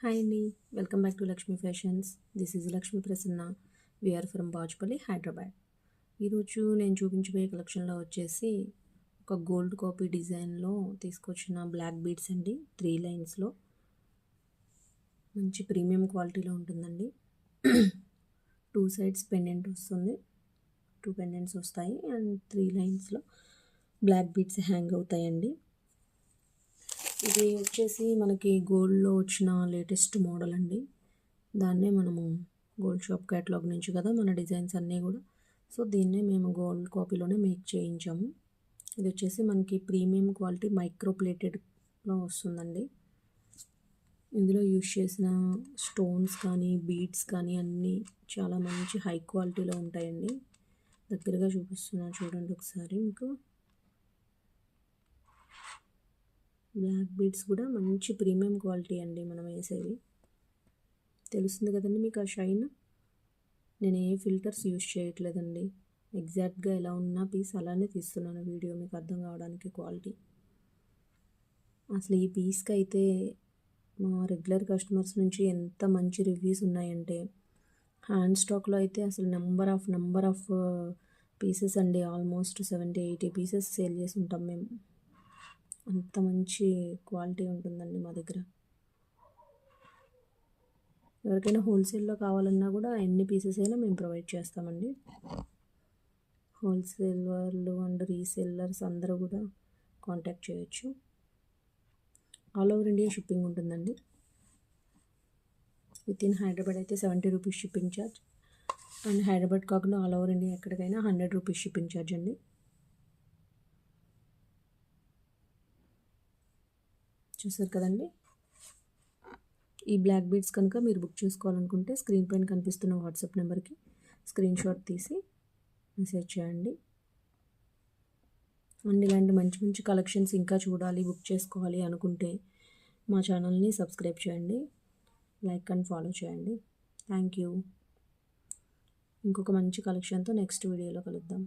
Hi అండి, welcome back to Lakshmi fashions. This is Lakshmi Prasanna. We are from Bajpalli, Hyderabad. ఈరోజు నేను చూపించబోయే కలెక్షన్లో వచ్చేసి ఒక గోల్డ్ కాపీ డిజైన్లో తీసుకొచ్చిన బ్లాక్ బీడ్స్ అండి. 3 లైన్స్లో మంచి ప్రీమియం క్వాలిటీలో ఉంటుందండి. 2 సైడ్స్ పెండెంట్ వస్తుంది, 2 పెండెంట్స్ వస్తాయి అండ్ 3 లైన్స్లో బ్లాక్ బీడ్స్ హ్యాంగ్ అవుతాయండి. ఇది వచ్చేసి మనకి గోల్డ్లో వచ్చిన లేటెస్ట్ మోడల్ అండి. దాన్నే మనము గోల్డ్ షాప్ క్యాటలాగ్ నుంచి కదా మన డిజైన్స్ అన్నీ కూడా. సో దీన్నే మేము గోల్డ్ కాపీలోనే మేక్ చేయించాము. ఇది వచ్చేసి మనకి ప్రీమియం క్వాలిటీ మైక్రో ప్లేటెడ్లో వస్తుందండి. ఇందులో యూజ్ చేసిన స్టోన్స్ కానీ బీడ్స్ కానీ అన్నీ చాలా మంచి హై క్వాలిటీలో ఉంటాయండి. దగ్గరగా చూపిస్తున్నాను చూడండి ఒకసారి. మీకు బ్లాక్ బీడ్స్ కూడా మంచి ప్రీమియం క్వాలిటీ అండి. మనం వేసేవి తెలుస్తుంది కదండి మీకు ఆ షైన్. నేను ఏ ఫిల్టర్స్ యూజ్ చేయట్లేదండి. ఎగ్జాక్ట్గా ఎలా ఉన్న పీస్ అలానే తీస్తున్నాను వీడియో, మీకు అర్థం కావడానికి క్వాలిటీ. అసలు ఈ పీస్కి అయితే మా రెగ్యులర్ కస్టమర్స్ నుంచి ఎంత మంచి రివ్యూస్ ఉన్నాయంటే, హ్యాండ్ స్టాక్లో అయితే అసలు నెంబర్ ఆఫ్ పీసెస్ అండి. ఆల్మోస్ట్ 70-80 పీసెస్ సేల్ చేసి ఉంటాం మేము. అంత మంచి క్వాలిటీ ఉంటుందండి మా దగ్గర. ఎవరికైనా హోల్సేల్లో కావాలన్నా కూడా ఎన్ని పీసెస్ అయినా మేము ప్రొవైడ్ చేస్తామండి. హోల్సేల్ వాళ్ళు అండ్ రీసేలర్స్ అందరూ కూడా కాంటాక్ట్ చేయొచ్చు. ఆల్ ఓవర్ ఇండియా షిప్పింగ్ ఉంటుందండి. విత్ ఇన్ హైదరాబాద్ అయితే 70 rupees shipping charge, and Hyderabad కాకుండా ఆల్ ఓవర్ ఇండియా ఎక్కడికైనా 100 రూపీస్ షిప్పింగ్ ఛార్జ్ అండి. చూసారు కదండి. ఈ బ్లాక్ బీడ్స్ కనుక మీరు బుక్ చేసుకోవాలనుకుంటే స్క్రీన్ పైన కనిపిస్తున్న వాట్సాప్ నెంబర్కి స్క్రీన్ షాట్ తీసి మెసేజ్ చేయండి. అండ్ ఇలాంటి మంచి మంచి కలెక్షన్స్ ఇంకా చూడాలి, బుక్ చేసుకోవాలి అనుకుంటే మా ఛానల్ని సబ్స్క్రైబ్ చేయండి, లైక్ అండ్ ఫాలో చేయండి. Thank you. ఇంకొక మంచి కలెక్షన్తో నెక్స్ట్ వీడియోలో కలుద్దాం.